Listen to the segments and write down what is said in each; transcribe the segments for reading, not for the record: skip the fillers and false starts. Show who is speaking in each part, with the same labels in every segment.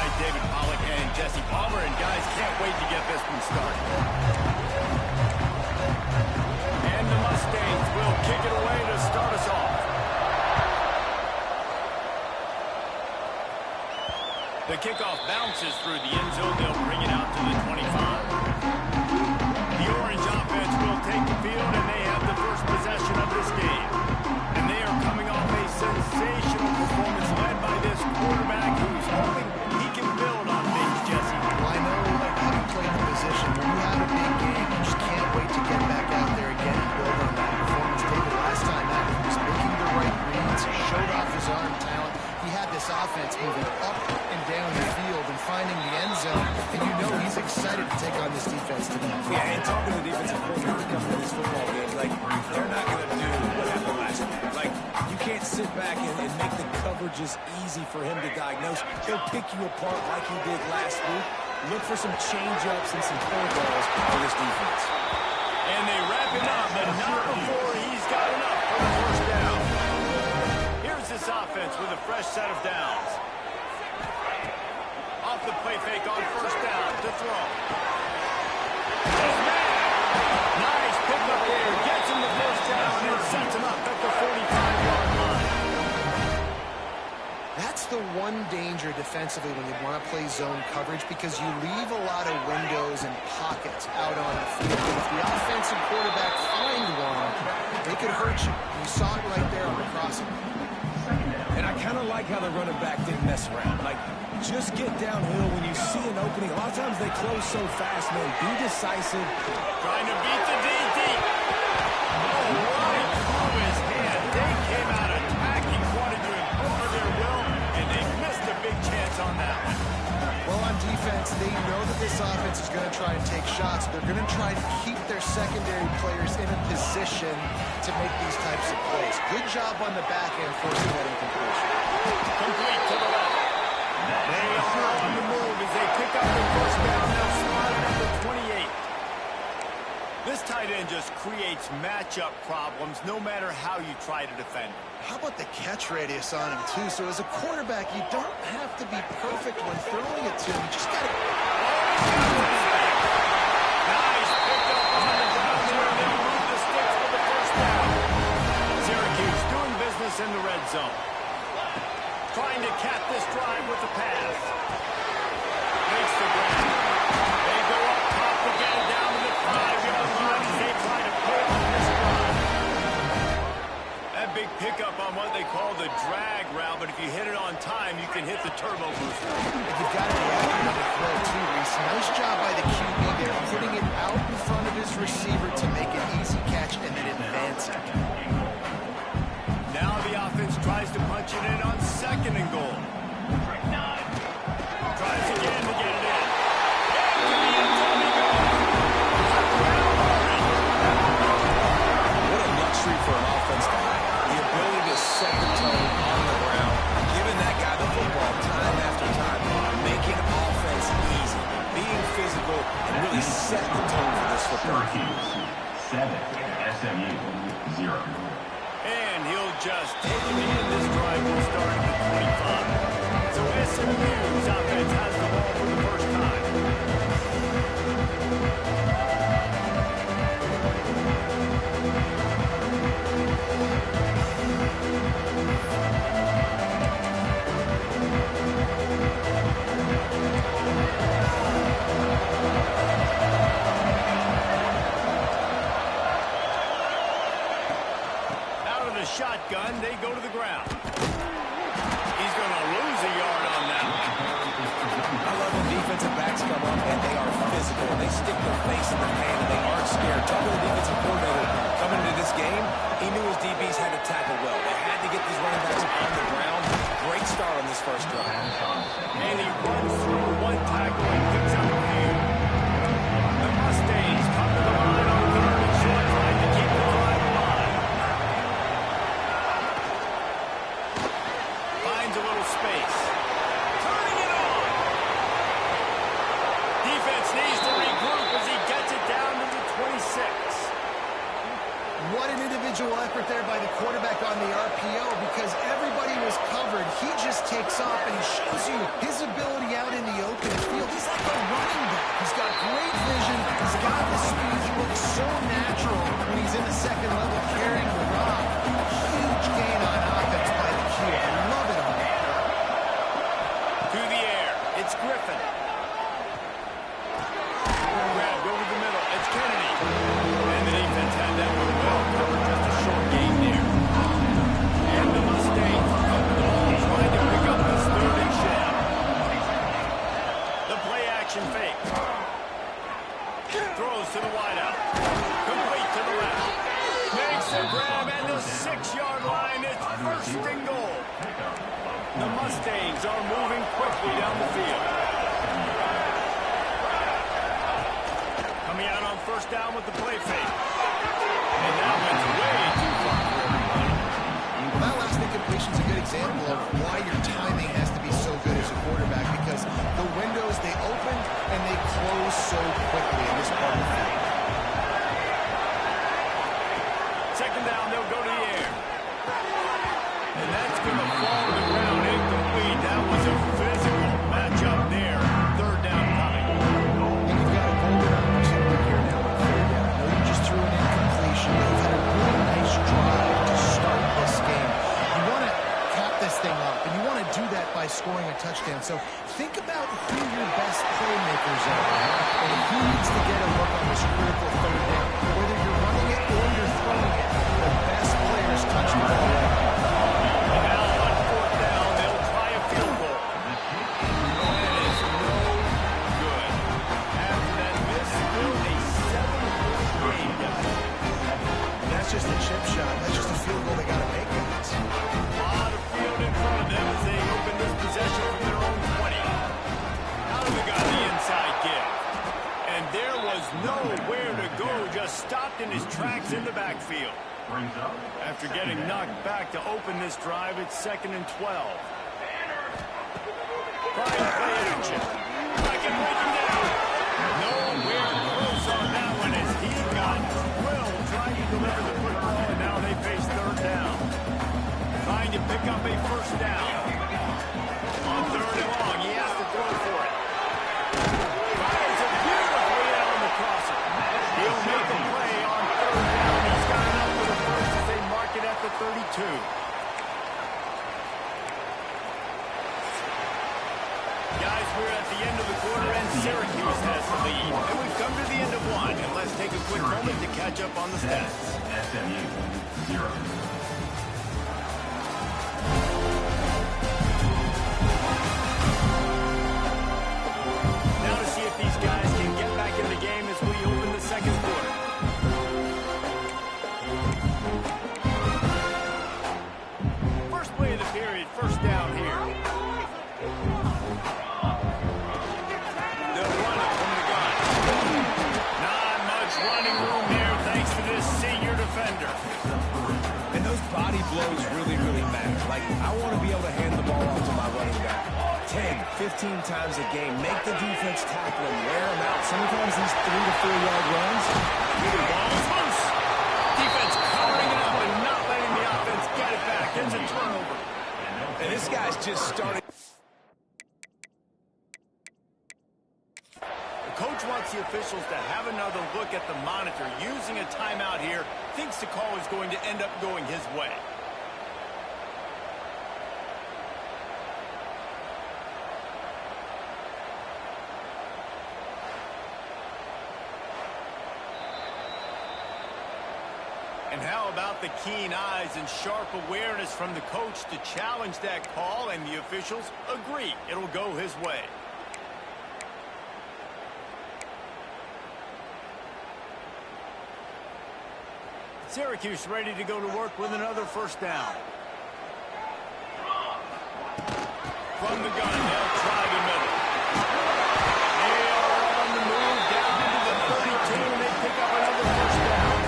Speaker 1: right, David Pollack and Jesse Palmer, and guys, can't wait to get this one started. And the Mustangs will kick it away to start us off. The kickoff bounces through the end zone. They'll bring it out to the 25. The Orange offense will take the field, and they have the first possession of this game. And they are coming off a sensational performance led by this quarterback who's hoping he can build on things, Jesse.
Speaker 2: Well, I know having played the position, when you have a big game, you just can't wait to get back out there again and build on that performance. David, last time out, he was making the right reads, showed off his arm talent. He had this offense moving up and down the field and finding the end zone, and you know he's excited to take on this defense today.
Speaker 3: Yeah, and talking to the defensive coordinator coming to this football game, like, they're not going to do what happened last week. Like, you can't sit back and make the coverages easy for him to diagnose. He'll pick you apart like he did last week. Look for some change-ups and some curveballs for this defense.
Speaker 1: And they wrap him up, but not before he's got enough for the first down. Here's this offense with a fresh set of downs. Off the play fake on first down to throw. Nice pickup there. Gets him the first down and sets him up at the 45-yard line.
Speaker 2: That's the one danger defensively when you want to play zone coverage, because you leave a lot of windows and pockets out on the field. If the offensive quarterback find one, they could hurt you. You saw it right there on the crossing.
Speaker 3: And I kind of like how the running back didn't mess around. Like, just get downhill when you see an opening. A lot of times they close so fast, man. Be decisive.
Speaker 1: Trying to beat the DD. Oh, right through his hand. They came out attacking, wanted to impose their will, and they missed a big chance on that one.
Speaker 2: Well, on defense, they know that this offense is going to try and take shots. They're going to try to keep their secondary players in a position to make these types of plays. Good job on the back end forcing that incompletion.
Speaker 1: Complete to the left. They are on the move as they pick up the first down. They'll spot it at the 28. This tight end just creates matchup problems no matter how you try to defend him.
Speaker 2: How about the catch radius on him, too? So as a quarterback, you don't have to be perfect when throwing it to him. You just got to...
Speaker 1: Nice pickup on the down there. They move the sticks for the first down. Syracuse doing business in the red zone. Trying to cap this drive with the pass. Makes the grab. They go up top again down to the 5-yard line as they try to put on this drive. That big pickup on what they call the drag route, but if you hit it on time, you can hit the turbo booster.
Speaker 2: You've got to be accurate on the throw, too, Reese. Nice job by the QB there, putting it out in front of his receiver to make an easy catch and then advance it.
Speaker 1: Now the offense tries to punch it in on second and goal. Tries again to get it in.
Speaker 3: What a luxury for an offense to have. The ability to set the tone on the ground, giving that guy the football time after time, making offense easy, being physical, and really set the tone for this football.
Speaker 4: Syracuse 7, SMU 0.
Speaker 1: And he'll just take him in. This drive will start at the 25. So SMU's offense has the ball for the first time. Shotgun, they go to the ground. He's going to lose a yard on that one.
Speaker 3: I love when defensive backs come up and they are physical. They stick their face in the pan and they aren't scared. Talking to the defensive coordinator coming into this game, he knew his DBs had to tackle well. They had to get these running backs on the ground. Great start on this first drive.
Speaker 1: And he runs through one tackle and picks up a few. The Mustangs come to the line on third and short, trying to keep the drive alive. Finds a little space. Turning it on. Defense needs to regroup as he gets it down to the 26.
Speaker 2: What an individual effort there by the quarterback on the RPO, because everybody was covered. He just takes off and he shows you his ability out in
Speaker 1: Play-action fake. Throws to the wideout. Complete to the left. Makes the grab at the 6-yard line. It's first and goal. The Mustangs are moving quickly down the field. Coming out on first down with the play fake. And that one's way too far for everybody.
Speaker 2: Well, that last incompletion is a good example of why your timing has to be so good as a quarterback, because the windows, they open and they close so quickly in this part of the field.
Speaker 1: Second down, they'll go to the air. And that's going to fall to the ground incomplete. That was a physical matchup there. Third down coming.
Speaker 2: And you've got a golden opportunity here now on third down. I know you just threw an incompletion, but you've had a really nice drive to start this game. You want to cap this thing off, and you want to do that by scoring a touchdown. So think about who your best playmakers are and who needs to get a look on this critical third down. Whether you're running it or you're throwing it, the best players touch the ball.
Speaker 1: And now on fourth down, they'll try a field goal. That is no good. After that miss, still a 7-point game, guys.
Speaker 2: That's just a chip shot. That's just a field goal they got to make, guys.
Speaker 1: A lot of field in front of them as they open this possession from their own 20. Out of the gun, the inside give. And there was nowhere to go, just stopped in his tracks in the backfield. After getting knocked back to open this drive, it's 2nd and 12. Trying to play action. I can break him down. Nowhere close on that one as he got drilled trying to deliver the football, and now they face third down. Trying to pick up a first down. On third and long, he has to throw for it. Fires it beautifully out on the crosser. He'll make a play on third down. He's got enough for the first as they mark it at the 32. Guys, we're at the end of the quarter, and Syracuse has the lead. And we've come to the end of one. And let's take a quick moment to catch up on the stats.
Speaker 4: SMU 0.
Speaker 1: Now to see if these guys can get back in the game as we open the second quarter. First play of the period, first down here. They'll run it from the gun. Not much running room there thanks to this senior defender.
Speaker 3: And those body blows really, really matter. Like, I want to be able to hand the ball off to my running back 10, 15 times a game. Make the defense tackle him, wear him out. Sometimes these 3 to 4 yard runs.
Speaker 1: The ball is loose. Defense covering it up and not letting the offense get it back. It's a turnover.
Speaker 3: And this guy's just starting.
Speaker 1: The coach wants the officials to have another look at the monitor. Using a timeout here, thinks the call is going to end up going his way. And how about the keen eyes and sharp awareness from the coach to challenge that call, and the officials agree it'll go his way. Syracuse ready to go to work with another first down. From the gun, they'll try the middle. They are on the move down into the 32, and they pick up another first down.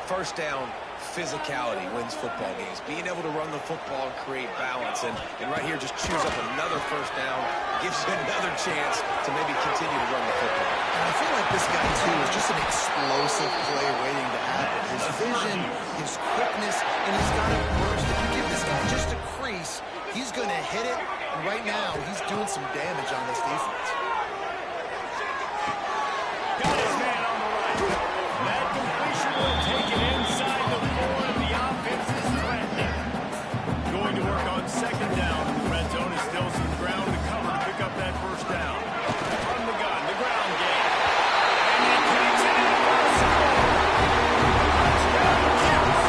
Speaker 3: First down, physicality wins football games. Being able to run the football and create balance. And right here, just choose up another first down. Gives you another chance to maybe continue to run the football.
Speaker 2: And I feel like this guy, too, is just an explosive play waiting to happen. His vision, his quickness, and he's got a burst. If you give this guy just a crease, he's going to hit it. And right now, he's doing some damage on this defense.
Speaker 1: Got his man on the right. That completion will take it inside the 4, and the offense is threatening. Going to work on second down. The red zone is still some ground to cover to pick up that first down. From the gun, the ground game. And he takes it in for a score. Touchdown, Cuse.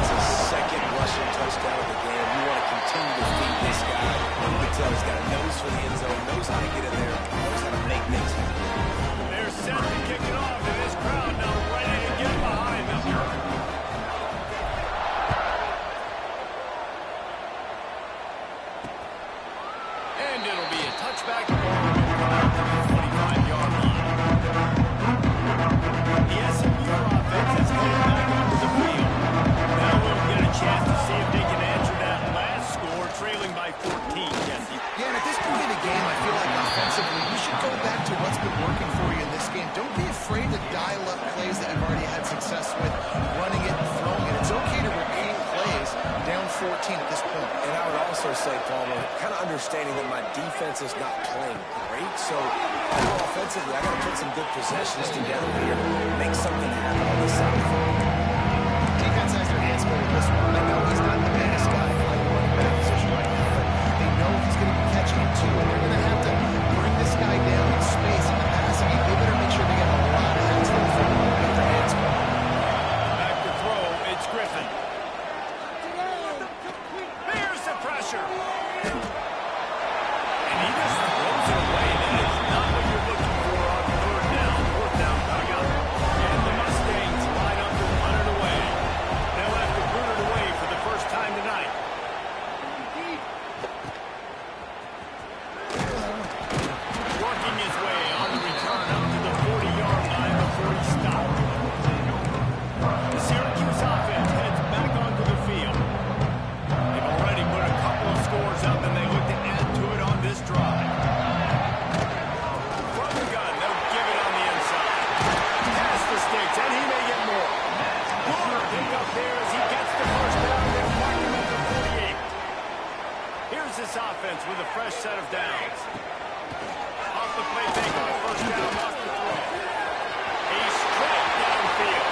Speaker 3: It's a second rushing touchdown of the game. You want to continue to feed this guy. You can so. He's got a nose for the end zone, knows how to get in there, knows how to make things happen.
Speaker 1: They're set to kick it off, and this crowd now ready to get behind them. And it'll be a touchback ball on the 45-yard line. The SMU offense has come back onto the field. Now we'll get a chance to see if they can answer that last score, trailing by 14, Jesse.
Speaker 2: Yeah, and at this point in the game, I feel like offensively, you should go back to what's been working for you in this game. Don't be afraid to dial up plays that you've already had success with, running it and throwing it. It's okay to repeat plays down 14 at this point.
Speaker 3: And I would also say, Palmer, kind of understanding that my defense is not playing great, so offensively, I got to put some good possessions together here, make something happen on this side of the field.
Speaker 2: Defense has their hands full with this one. I know he's not the Menace guy playing running back position right now, but they know he's going to be catching it too, and they're going to have to bring this guy down in space in the passing game. They better make sure they get a lot of hands full before they get their hands full.
Speaker 1: Back to throw, it's Griffin. There's the pressure. And he just throws it away. That is not what you're looking for on fourth down coming up. And the Mustangs line up to run it away. They'll have to boot it away for the first time tonight. Working his way on the return up to the 40-yard line before he stopped. The Syracuse offense heads back onto the field. They've already put a couple of scores up, and they look to add to it on this drive. From the gun, they'll give it on the inside. Past the sticks, and he may get more. Good pick up there as he gets the first down. They'll mark him at the 48. Here's this offense with a fresh set of downs. Off the play fake on first down, off the throw. He's straight downfield.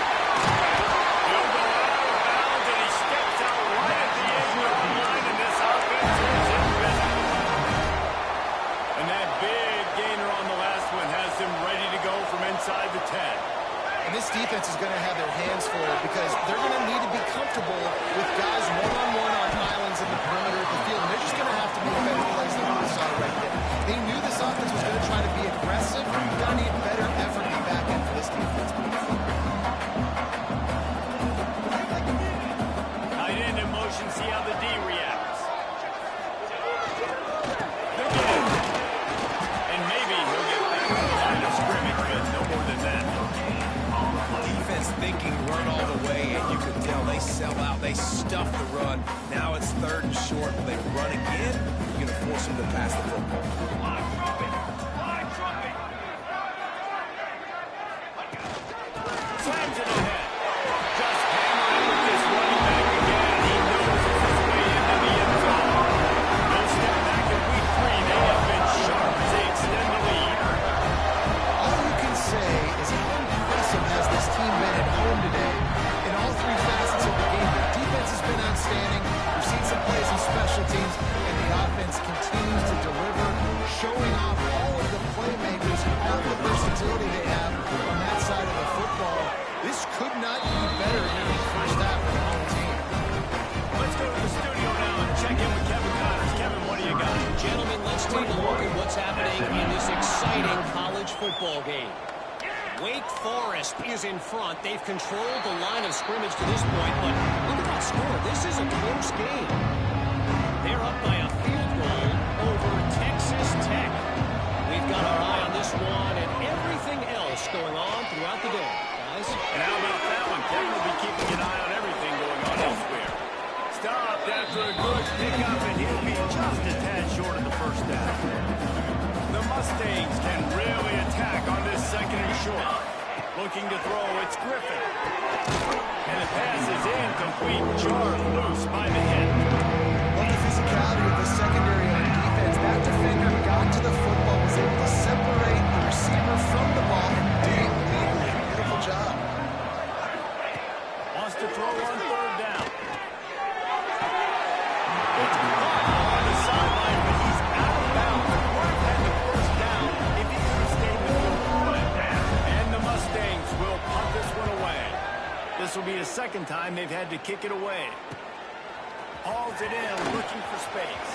Speaker 1: He'll go out of bounds, and he steps out right at the end-yard line, and this offense is in business. And that big gainer on the last one has them ready to go from inside the 10.
Speaker 2: And this defense is going to have their hands full because they're going to need to be comfortable with guys one-on-one on islands in the perimeter of the field. And they're just going to have to make better plays than we saw right there. They knew this offense was going to try to be aggressive. They're going to need better effort in the back end for this defense.
Speaker 1: Tight end in motion, see how the D reacts. They'll get it. And maybe he'll get back to the line of scrimmage, but no more than that.
Speaker 3: Defense thinking run all the way, and you can tell they sell out, they stuff the run. Now it's third and short. Will they run again? You're going to force them to pass the football.
Speaker 1: Slams it ahead. Just hammering with this running back again. He knows his way into the end zone. No step back in week 3. They have been sharp as they extend the lead.
Speaker 2: All you can say is how impressive has this team been at home today in all three facets of the game. The defense has been outstanding. We've seen some plays in special teams, and the offense continues to deliver, showing off all of the playmakers and all the versatility they have on that side of the football. This could not be better in the first half for the home team.
Speaker 1: Let's go to the studio now and check in with Kevin Connors. Kevin, what do you got?
Speaker 5: Gentlemen, let's take a look at what's happening in this exciting college football game. Wake Forest is in front. They've controlled the line of scrimmage to this point, but look at that score. This is a close game. They're up by a field goal over Texas Tech. We've got our eye on this one and everything else going on throughout the day, guys.
Speaker 1: And how about that one? Kevin will be keeping an eye on everything going on elsewhere. Stopped after a good pickup, and he'll be just a tad short of the first down. The Mustangs can really attack on this second and short. Looking to throw, it's Griffin. And the pass is incomplete, jarred loose by the hit.
Speaker 2: Well, the physicality of the secondary on defense, that defender got to the football, was able to separate the receiver from the ball, and did it legally. Beautiful job.
Speaker 1: Wants to throw on third down. It's caught on the sideline, but he's out of bounds. Would have had the first down if he could have stayed in the field. And the Mustangs will punt this one away. This will be the second time they've had to kick it away. Hauls it in, looking for space.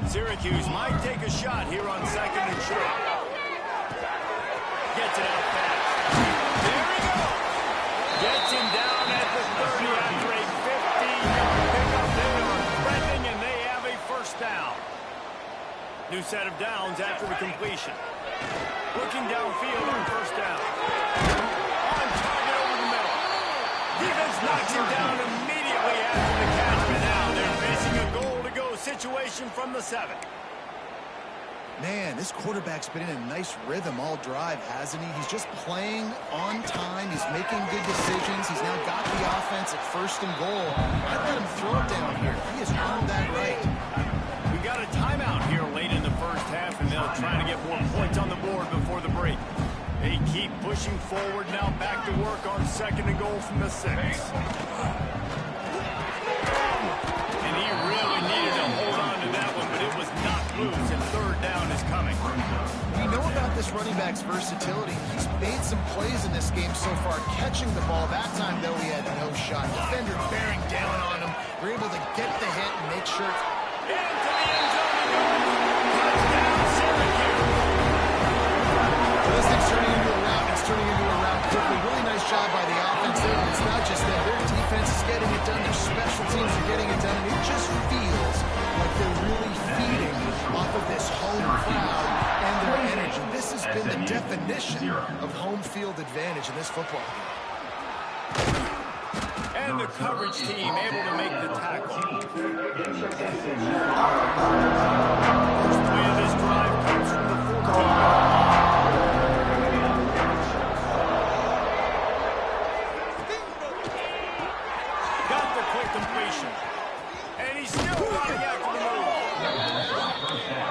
Speaker 1: Syracuse might take a shot here on 2nd and short. Gets it out fast. There he goes. Gets him down at the 30 after a 15-yard pickup. They are threatening, and they have a first down. New set of downs after the completion. Looking downfield on first down. On target over the middle. Defense knocks him down immediately after the catch, but now they're facing a goal-to-go situation from the 7.
Speaker 2: Man, this quarterback's been in a nice rhythm all drive, hasn't he? He's just playing on time. He's making good decisions. He's now got the offense at 1st and goal. I'd let him throw it down here. He has earned that right.
Speaker 1: We got a timeout here late in the first half, and they'll try to get more points on the board before the break. They keep pushing forward now, back to work on 2nd and goal from the 6. And he really needed to hold on to that one, but it was not loose, and 3rd down is coming.
Speaker 2: We know about this running back's versatility. He's made some plays in this game so far, catching the ball. That time, though, he had no shot. Defender bearing down on him. We're able to get the hit and make sure it's...
Speaker 1: Into the end zone he goes. Touchdown, Syracuse.
Speaker 2: This thing's turning into a rout. It's turning into a rout quickly. Really nice job by the offense there. But it's not just that. Their defense is getting it done. Their special teams are getting it done. And it just feels like they're really feeding off of this home crowd and their energy. This has been the definition of home field advantage in this football game.
Speaker 1: And the coverage team able to make the tackle. First play of this drive comes from the 14. Completion. And he's still running after the move.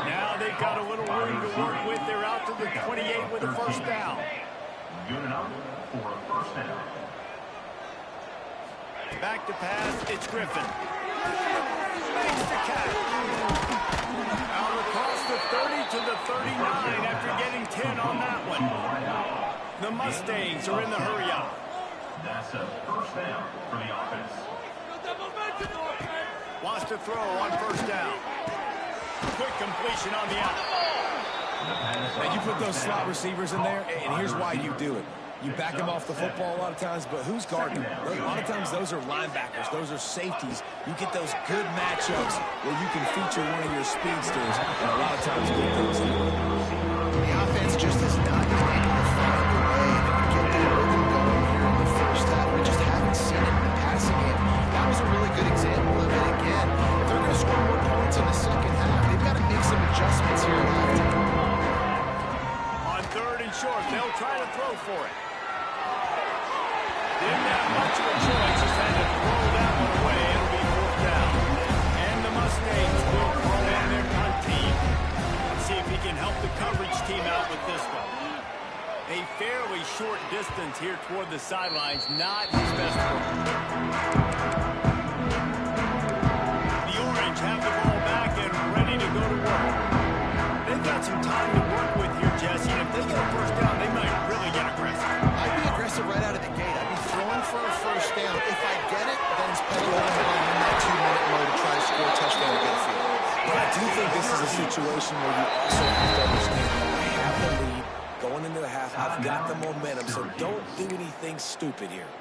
Speaker 1: Now they've got a little room to work with. They're out to the 28 with a first down.
Speaker 4: Unit out for a first down.
Speaker 1: Back to pass, it's Griffin. Makes the catch. Out across the 30 to the 39 after getting 10 on that one. The Mustangs are in the hurry-up.
Speaker 4: That's a first down for the offense.
Speaker 1: Wants to throw on first down. Quick completion on the out.
Speaker 3: And you put those slot receivers in there, and here's why you do it. You back them off the football a lot of times, but who's guarding them? A lot of times those are linebackers. Those are safeties. You get those good matchups where you can feature one of your speedsters, and a lot of times get those in.
Speaker 2: The offense just has not been able to find a way to get their rhythm going here in the first half. We just haven't seen it in the passing game. That was a really good example of it again. If they're going to score more points in the second half, they've got to make some adjustments here left.
Speaker 1: On 3rd and short, they'll try to throw for it. Didn't have much of a choice. Just had to throw that one away. It'll be 4th down. And the Mustangs will throw in their punt team. Let's see if he can help the coverage team out with this one. A fairly short distance here toward the sidelines. Not his best work. The Orange have the ball back and ready to go to work. They've got some time to work with here, Jesse. And if they get a first down, they might really get aggressive.
Speaker 2: I'd be aggressive right out of the gate. I'd be throwing for a first down. If I get it, then it's pedal on the line in that 2-minute mode to try to score a touchdown and get a field.
Speaker 3: But I do think this is a situation where you also have to understand I have the lead going into the half. I've got the momentum, so don't do anything stupid here.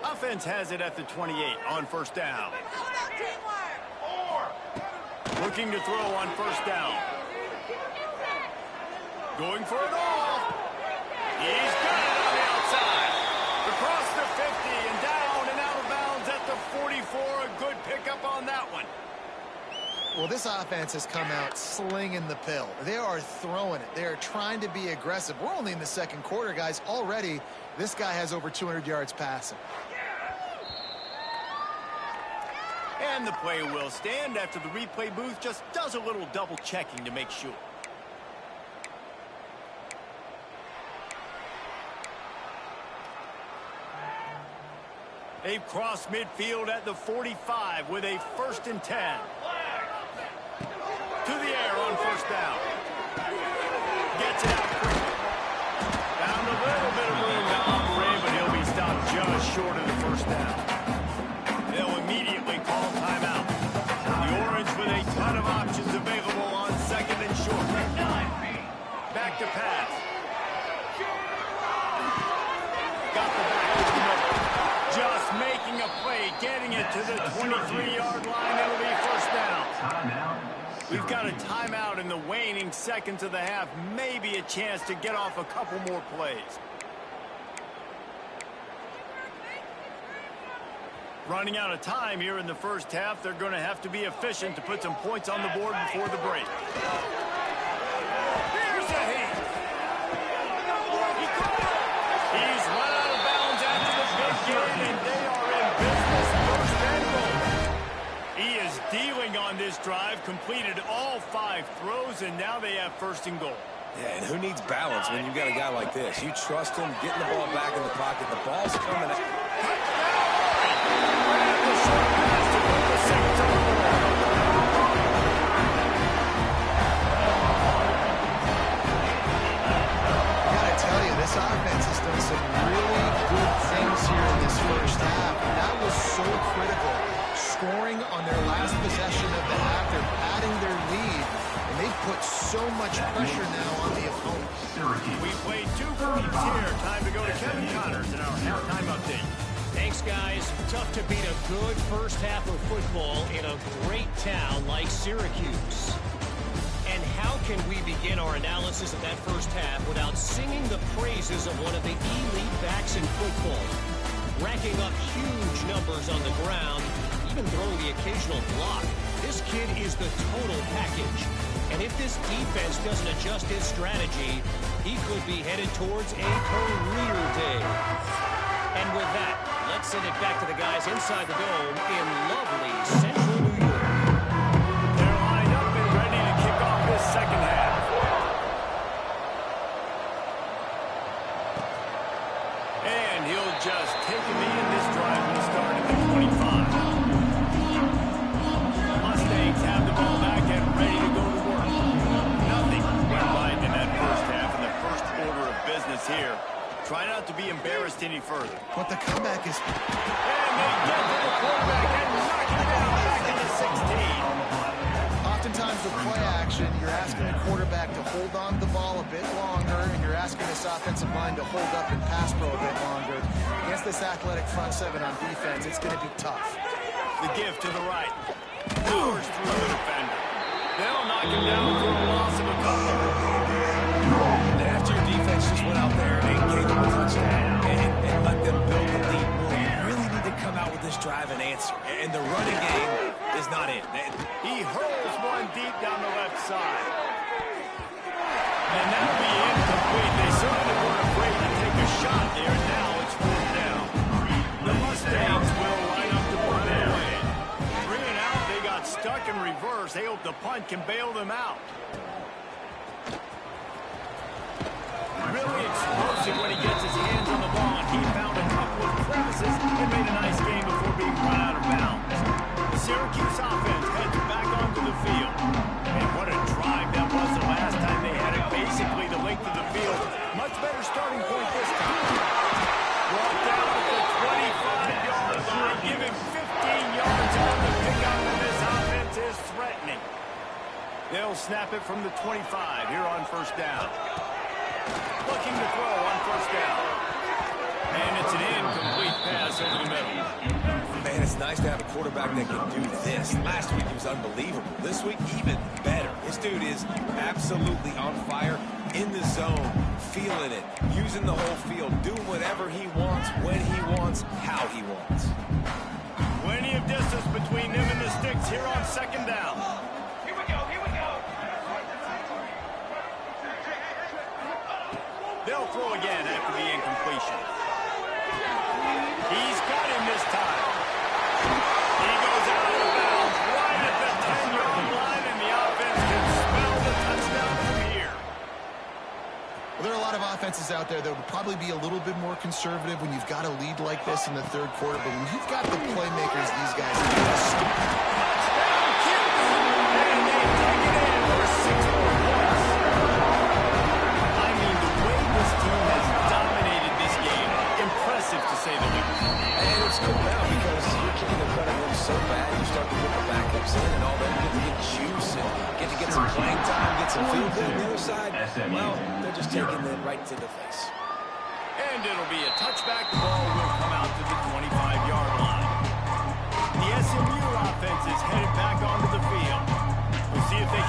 Speaker 1: Offense has it at the 28 on first down. Looking to throw on first down. Going for it all. He's got it on the outside. Across the 50 and down and out of bounds at the 44. A good pickup on that one.
Speaker 2: Well, this offense has come out slinging the pill. They are throwing it. They are trying to be aggressive. We're only in the second quarter, guys. Already, this guy has over 200 yards passing.
Speaker 1: And the play will stand after the replay booth just does a little double checking to make sure. They've crossed midfield at the 45 with a 1st and 10. To the air on first down. Gets it out quickly. Found a little bit of room to operate, but he'll be stopped just short of the first down. They'll immediately call timeout. The Orange with a We've got a timeout in the waning seconds of the half. Maybe a chance to get off a couple more plays. Running out of time here in the first half. They're going to have to be efficient to put some points on the board before the break. Here's the heat. He's run out of bounds after the big game, and they are in business. First and goal. He is dealing on this drive, completed all 5 throws, and now they have first and goal.
Speaker 3: Yeah, and who needs balance when you've got a guy like this? You trust him, getting the ball back in the pocket. The ball's coming out.
Speaker 2: This offense has done some really good things here in this first half. That was so critical. Scoring on their last possession of the half, they're padding their lead, and they've put so much pressure now on the opponent.
Speaker 1: We played 2 quarters here. Time to go to Kevin Connors in our halftime update.
Speaker 5: Thanks, guys. Tough to beat a good first half of football in a great town like Syracuse. And how can we begin our analysis of that first half without singing the praises of one of the elite backs in football? Racking up huge numbers on the ground, even throwing the occasional block. This kid is the total package. And if this defense doesn't adjust its strategy, he could be headed towards a career day. And with that, let's send it back to the guys inside the dome in lovely Central New York.
Speaker 1: They're lined up and ready to kick off this second half. And he'll just take a knee, and this drive will start at the 25. Mustangs have the ball back and ready to go to work. Nothing went right in that first half in the first order of business here. Try not to be embarrassed any further.
Speaker 2: But the comeback is...
Speaker 1: And they get to the quarterback and knock him down back into 16.
Speaker 2: Oftentimes with play action, you're asking the quarterback to hold on to the ball a bit longer, and you're asking this offensive line to hold up and pass pro a bit longer. Against this athletic front seven on defense, it's going to be tough.
Speaker 1: The give to the right. Powers through the defender. They'll knock him down for a loss of a couple.
Speaker 3: And after your defense just went out there and gave them a touchdown and let them build the lead, you really need to come out with this drive and answer. And the running game is not it.
Speaker 1: He hurls one deep down the left side. And that'll be incomplete. They certainly weren't afraid to take a shot there, and now it's 4th down. The Mustangs will line up to punt their way. 3 and out, they got stuck in reverse. They hope the punt can bail them out. Really explosive when he gets his hands on the ball, and he found a couple of crevices and made a nice game before being run out of bounds. The Syracuse offense heads back onto the field. And what a drive that was the last time they had it, basically the length of the field. Much better starting point this time. Brought down at the 25-yard line, giving 15 yards on the pickup, and this offense is threatening. They'll snap it from the 25 here on first down. Looking to throw on first down. And it's an incomplete pass over the middle.
Speaker 3: Man, it's nice to have a quarterback that can do this. Last week he was unbelievable. This week, even better. This dude is absolutely on fire, in the zone, feeling it, using the whole field, doing whatever he wants, when he wants, how he wants.
Speaker 1: Plenty of distance between them and the sticks here on second down.
Speaker 6: Here we go.
Speaker 1: They'll throw again after the incompletion. He's got him this time. He goes out of bounds right at the 10-yard line, and the offense can smell the touchdown from here.
Speaker 2: Well, there are a lot of offenses out there that would probably be a little bit more conservative when you've got a lead like this in the third quarter, but when you've got the playmakers these guys have,
Speaker 1: to say the least.
Speaker 3: And it's cool now because you're kicking the credit room so bad, you start to put the backups in and all that. You get to get juice and get to get some playing time, get some field goal on the other side. Well, they're just taking it right to the face.
Speaker 1: And it'll be a touchback. The ball will come out to the 25-yard line. The SMU offense is headed back onto the field. We'll see if they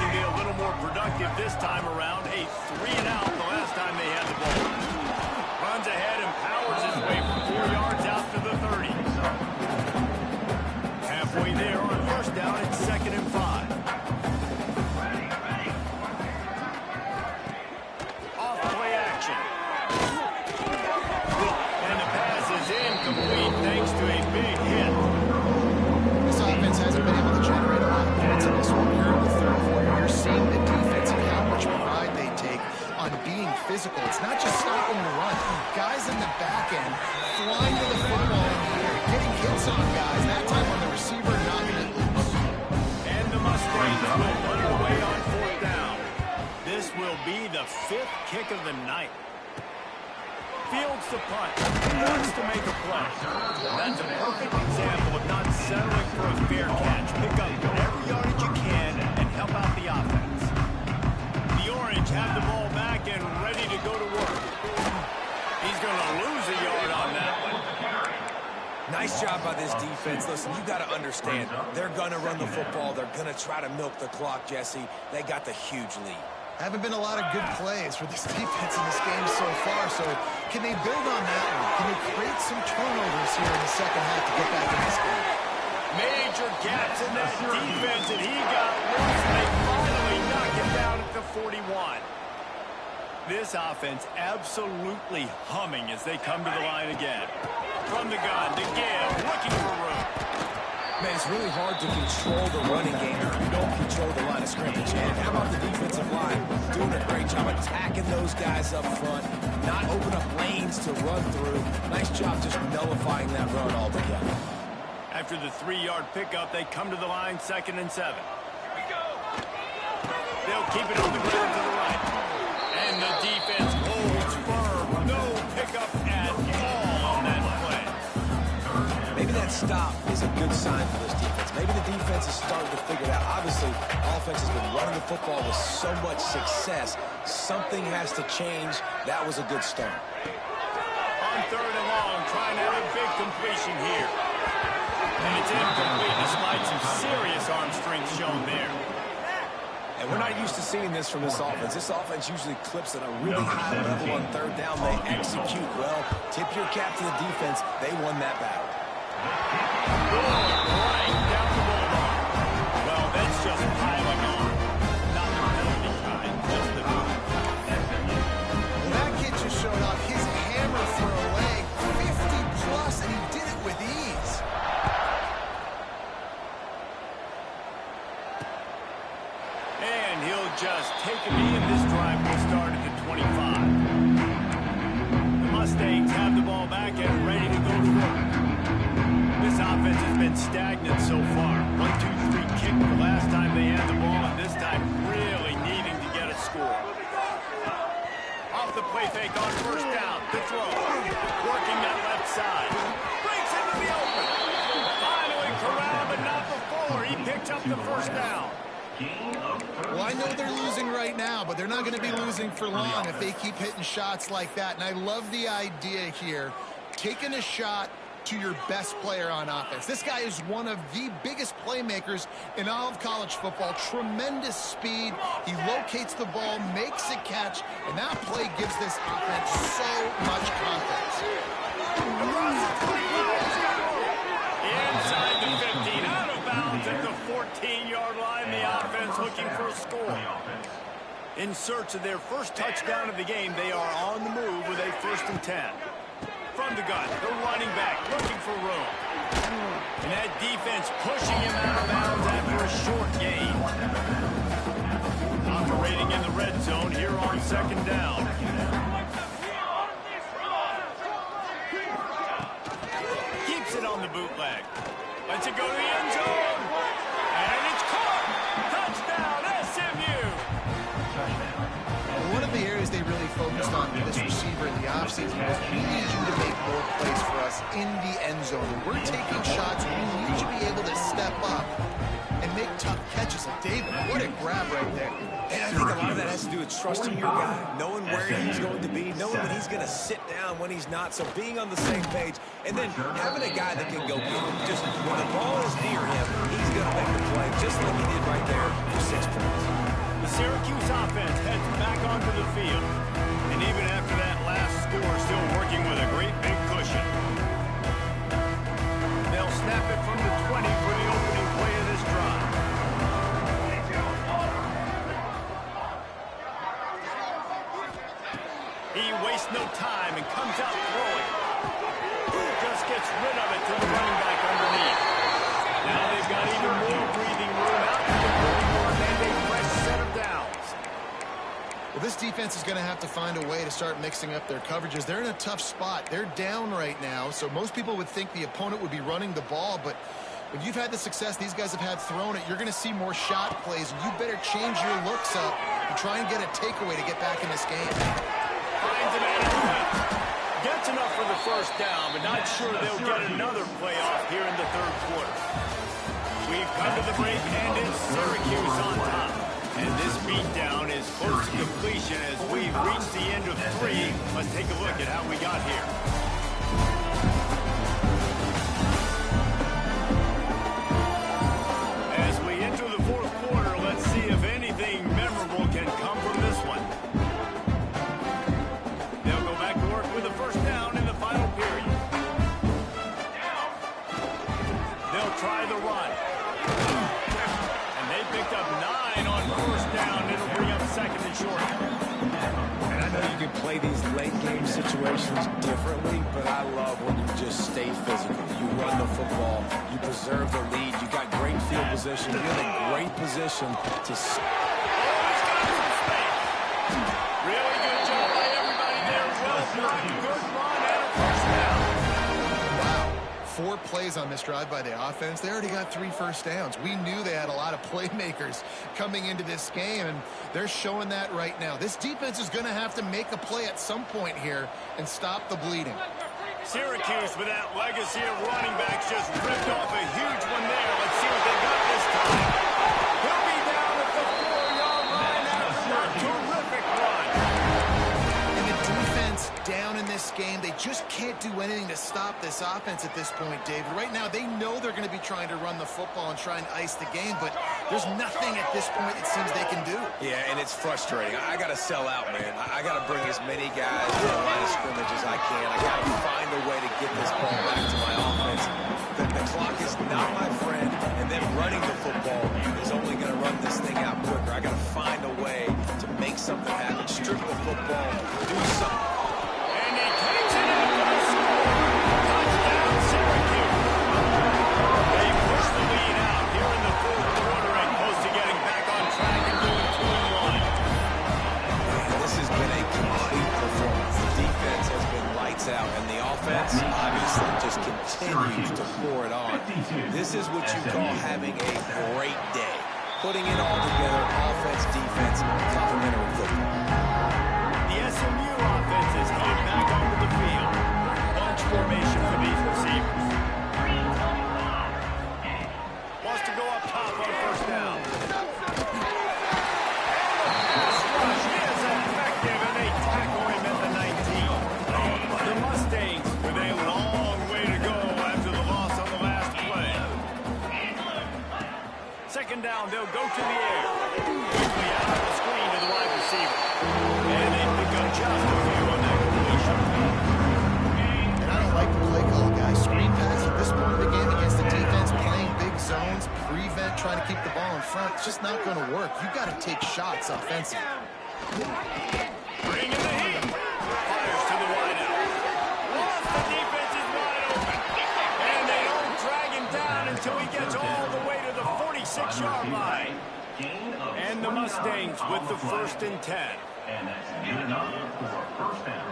Speaker 1: first down at 2nd and 5. Off play action. And the pass is incomplete thanks to a big hit.
Speaker 2: This offense hasn't been able to generate a lot of points in this one. Here in the third quarter, you're seeing the defense and how much pride they take on being physical. It's not just stopping the run. Guys in the back end flying to the football in the air, getting hits on guys. That time on the receiver, knocking it loose.
Speaker 1: And the Mustangs will run it away on 4th down. This will be the 5th kick of the night. Fields the punt. Wants to make a play. That's a perfect example of not settling for a fair catch. Pick up every yardage you can and help out the offense. The Orange have the ball back and ready to go to work. He's going to lose a yard on that one.
Speaker 3: Nice job by this defense. Listen, you got to understand, they're going to run the football. They're going to try to milk the clock, Jesse. They got the huge lead.
Speaker 2: Haven't been a lot of good plays for this defense in this game so far, so can they build on that one? Can they create some turnovers here in the second half to get back in this game?
Speaker 1: Major gaps in that defense, and he got loose, and they finally knock him down at the 41. This offense absolutely humming as they come to the line again. From the gun, to give, looking for room.
Speaker 3: Man, it's really hard to control the running game if you don't control the line of scrimmage. And how about the defensive line doing a great job attacking those guys up front, not open up lanes to run through. Nice job just nullifying that run altogether.
Speaker 1: After the 3-yard pickup, they come to the line 2nd and 7. They'll keep it on the ground to the right. And the defense holds firm. No pickup at all on that play.
Speaker 3: Maybe that stop is a good sign for this defense. Maybe the defense is starting to figure it out. Obviously, offense has been running the football with so much success. Something has to change. That was a good start.
Speaker 1: On 3rd and long, trying to have a big completion here. And it's incomplete despite some serious arm strength shown there.
Speaker 3: And we're not used to seeing this from this offense. This offense usually clips at a really high level on 3rd down. They execute well. Tip your cap to the defense. They won that battle.
Speaker 1: Right down the boulevard. Well, that's just piling on. Not the penalty kind, just the move.
Speaker 2: Well, that kid just showed off his hammer for a leg, 50+, and he did it with ease.
Speaker 1: And he'll just take a knee, and this drive will start at the 25. The Mustangs have the ball back and ready to go to work. This offense has been stagnant so far. 1-2-3 kick the last time they had the ball, and this time really needing to get a score. Off the play fake on 1st down. The throw. Working that left side. Breaks into the open. Finally corralled, but not before. He picked up the 1st down.
Speaker 2: Well, I know they're losing right now, but they're not going to be losing for long if they keep hitting shots like that. And I love the idea here, taking a shot to your best player on offense. This guy is one of the biggest playmakers in all of college football. Tremendous speed. He locates the ball, makes a catch, and that play gives this offense so much confidence.
Speaker 1: Inside the 15, out of bounds at the 14-yard line. The offense looking for a score. In search of their first touchdown of the game, they are on the move with a 1st and 10. From the gun, the running back looking for room. And that defense pushing him out of bounds after a short gain. Operating in the red zone here on 2nd down. Keeps it on the bootleg. Lets it go to the end zone. And it's caught. Touchdown, SMU.
Speaker 2: One of the areas they really focused on with this receiver in the offseason was we need you to make more plays for us in the end zone. When we're taking shots, we need you to be able to step up and make tough catches. Like David, what a grab right there.
Speaker 3: And I think a lot of that has to do with trusting your guy, knowing where he's going to be, knowing when he's going to sit down, when he's not, so being on the same page, and then having a guy that can go get him. Just when the ball is near him, he's going to make the play, just like he did right there for 6 points.
Speaker 1: The Syracuse offense heads back onto the field. And even after that last score, still working with a great big cushion. They'll snap it from the 20 for the opening play of this drive. no time and comes out throwing. Just gets rid of it to the running back underneath. Now they've got even more breathing room out to the 31 and a fresh set of downs.
Speaker 2: Well, this defense is going to have to find a way to start mixing up their coverages. They're in a tough spot. They're down right now, so most people would think the opponent would be running the ball, but when you've had the success these guys have had throwing it, you're going to see more shot plays, and you better change your looks up and try and get a takeaway to get back in this game.
Speaker 1: Finds a man in the way. Gets enough for the first down, but not sure they'll get another playoff here in the third quarter. We've come to the break, and it's Syracuse on top. And this beatdown is close to completion as we've reached the end of 3. Let's take a look at how we got here. As we enter the fourth quarter, let's see if anything memorable can come from this one. They'll go back to work with the first down in the final period. They'll try the run. And they picked up 9 on first down. It'll bring up second and short.
Speaker 3: And I know you can play these late game situations differently, but I love when you just stay physical. You run the football, you preserve the lead, you got great field position, you're in a great position to...
Speaker 1: Really good job by everybody there. Well done. Good run and a first down.
Speaker 2: Wow. 4 plays on this drive by the offense. They already got 3 first downs. We knew they had a lot of playmakers coming into this game, and they're showing that right now. This defense is going to have to make a play at some point here and stop the bleeding.
Speaker 1: Syracuse, with that legacy of running backs, just ripped off a huge one there. Let's see what they got this time. He'll be down at the 4-yard line after a terrific run.
Speaker 2: And the defense down in this game, they just can't do anything to stop this offense at this point, David. Right now, they know they're going to be trying to run the football and try and ice the game, but there's nothing at this point it seems they can do.
Speaker 3: Yeah, and it's frustrating. I got to sell out, man. I got to bring as many guys to the line of scrimmage as I can. I got to find a way to get this ball back to my offense. The clock is not my friend, and then running the football is only going to run this thing out quicker. I got to find a way to make something happen, strip the football, do something.
Speaker 1: And he takes it in for the score. Touchdown, Syracuse. They push the lead out here in the fourth quarter and close to getting back on track and doing 2-1.
Speaker 3: This has been a complete performance. The defense has been lights out, and the offense obviously just continues to pour it on. This is what you call having a great day. Putting it all together, offense, defense, complementary football.
Speaker 1: The SMU offense is headed back onto the field. Bunch formation for these receivers. Wants to go up top on first down. Pass rush is effective, and they tackle him at the 19. The Mustangs with a long way to go after the loss on the last play. Second down, they'll go to the air. Quickly out of the screen to the wide receiver. And they pick up just a few on that completion.
Speaker 2: And I don't like the play call, guys. Screen pass at this point of the game against the defense, playing big zones, prevent, trying to keep the ball in front. It's just not going to work. You've got to take shots offensively.
Speaker 1: Bring in the heat. Fires to the wideout. Once the defense is wide open. And they don't drag him down until he gets all the way to the 46-yard line. And the Mustangs with the 1st and 10.
Speaker 4: And that's good enough for first down.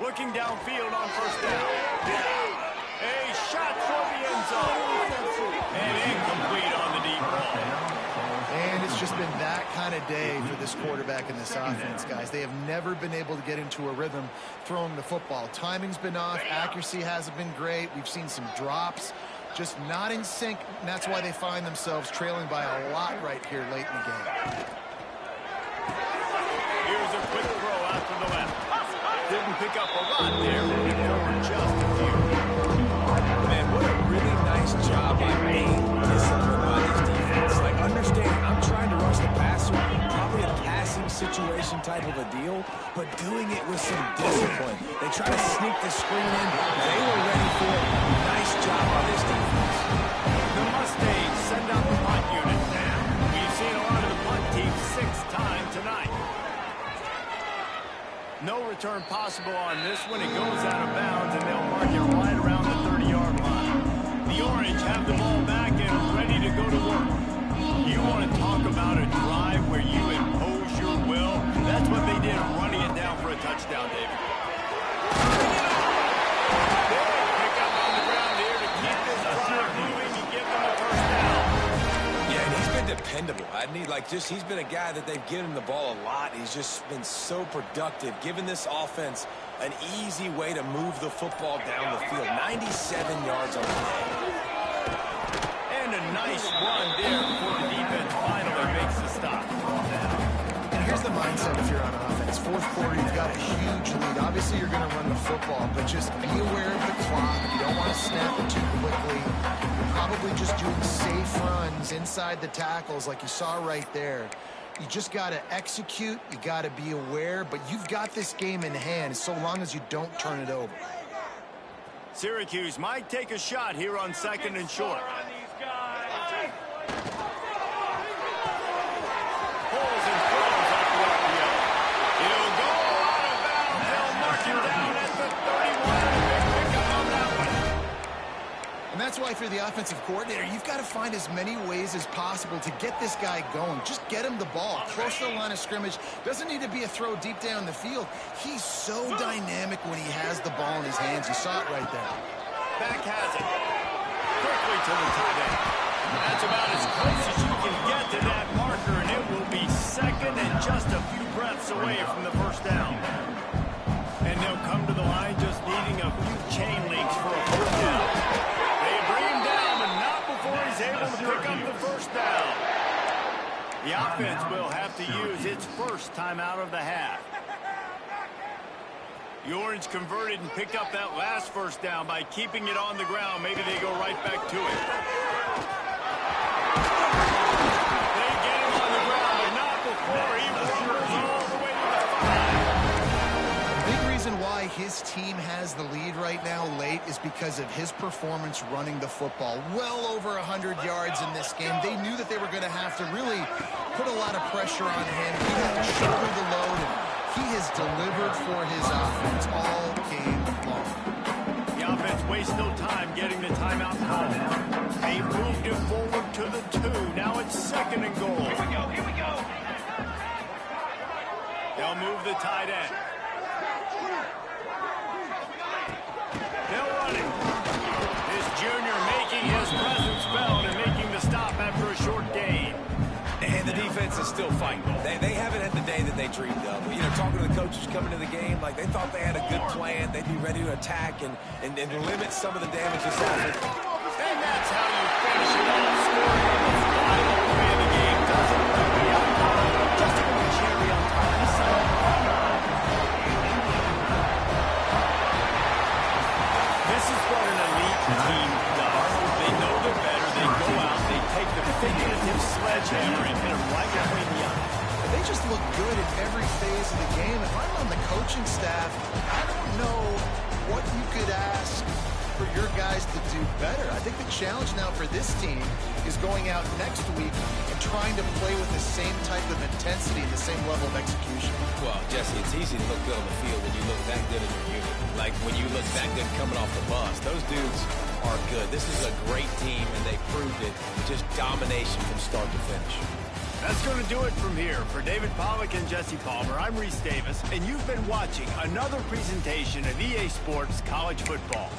Speaker 1: Looking downfield on first down. A shot for the end zone. And incomplete on the deep ball.
Speaker 2: And it's just been that kind of day for this quarterback and this offense, guys. They have never been able to get into a rhythm throwing the football. Timing's been off. Accuracy hasn't been great. We've seen some drops. Just not in sync, and that's why they find themselves trailing by a lot right here late in the game.
Speaker 1: Here's a quick throw out to the left. Didn't pick up a lot there, moving forward just a few.
Speaker 3: Man, what a really nice job by being disciplined by this defense. Like, understand, I'm trying to rush the passer, probably a passing situation type of a deal, but doing it with some discipline. They try to sneak the screen in. They were ready for it. Nice job by this defense.
Speaker 1: The Mustangs send out the punt unit. We've seen a lot of the punt team 6 times. impossible on this one. It goes out of bounds, and they'll mark it right around the 30-yard line. The Orange have the ball back and are ready to go to work. You want to talk about a drive where you impose your will? That's what they did, running it down for a touchdown, David. Pick up on the ground here to keep this drive moving and give them a first down.
Speaker 3: Yeah, and he's been dependable. He's been a guy that they've given him the ball a lot. He's just been so productive, giving this offense an easy way to move the football down the field. 97 yards on the day.
Speaker 1: And a nice run there before the defense finally makes the stop.
Speaker 2: And here's the mindset if you're on offense. Fourth quarter, you've got a huge lead. Obviously, you're going to run the football, but just be aware of the clock. You don't want to snap it too quickly. You're probably just doing safe runs inside the tackles like you saw right there. You just got to execute. You got to be aware, but you've got this game in hand so long as you don't turn it over.
Speaker 1: Syracuse might take a shot here on 2nd and short. Pulls and throws up the RPO. He'll go out of bounds. They'll mark him down at the 31. A big pickup on that one.
Speaker 2: And that's why if you're the offensive coordinator, you've got to find as many ways as possible to get this guy going. Just get him the ball close to the line of scrimmage. Doesn't need to be a throw deep down the field. He's so dynamic when he has the ball in his hands. You saw it right there.
Speaker 1: Back has it. Quickly to the tight end. That's about as close as you can get to that marker, and it will be 2nd and just a few breaths away from the first down. And they'll come to the line just needing a few chain links for a first down. They bring him down, but not before he's able to pick up the first down. The offense will have to use its first timeout of the half. The Orange converted and picked up that last first down by keeping it on the ground. Maybe they go right back to it. They get him on the ground, but not before he runs all the way to the 5.
Speaker 2: Big reason why his team has the lead right now late is because of his performance running the football. Well over 100 yards in this game. They knew that they were going to have to really put a lot of pressure on him. He had to shoulder the load, and he has delivered for his offense all game long.
Speaker 1: The offense wastes no time getting the timeout call. They moved it forward to the 2. Now it's 2nd and goal.
Speaker 4: Here we go.
Speaker 1: They'll move the tight end. They'll run it. This junior making his presence felt and making the stop after a short gain.
Speaker 3: And the defense is still fighting. They haven't had the day that they dreamed of. You know, talking to the coaches coming to the game, like they thought they had a good plan. They'd be ready to attack and limit some of the damage this offense.
Speaker 1: And that's how you finish it off, scoring on the fly all the way in the game. Doesn't let me out. Just a little cherry on top of the sun. This is what an elite team does. They know they're better. They go out. They take the figurative sledgehammer and hit them right between the eyes.
Speaker 2: They just look good in every phase of the game. If I'm on the coaching staff, I don't know what you could ask for your guys to do better. I think the challenge now for this team is going out next week and trying to play with the same type of intensity and the same level of execution.
Speaker 3: Well, Jesse, it's easy to look good on the field when you look that good in your unit. Like when you look that good coming off the bus. Those dudes are good. This is a great team, and they proved it. Just domination from start to finish.
Speaker 1: That's going to do it from here. For David Pollack and Jesse Palmer, I'm Reese Davis, and you've been watching another presentation of EA Sports College Football.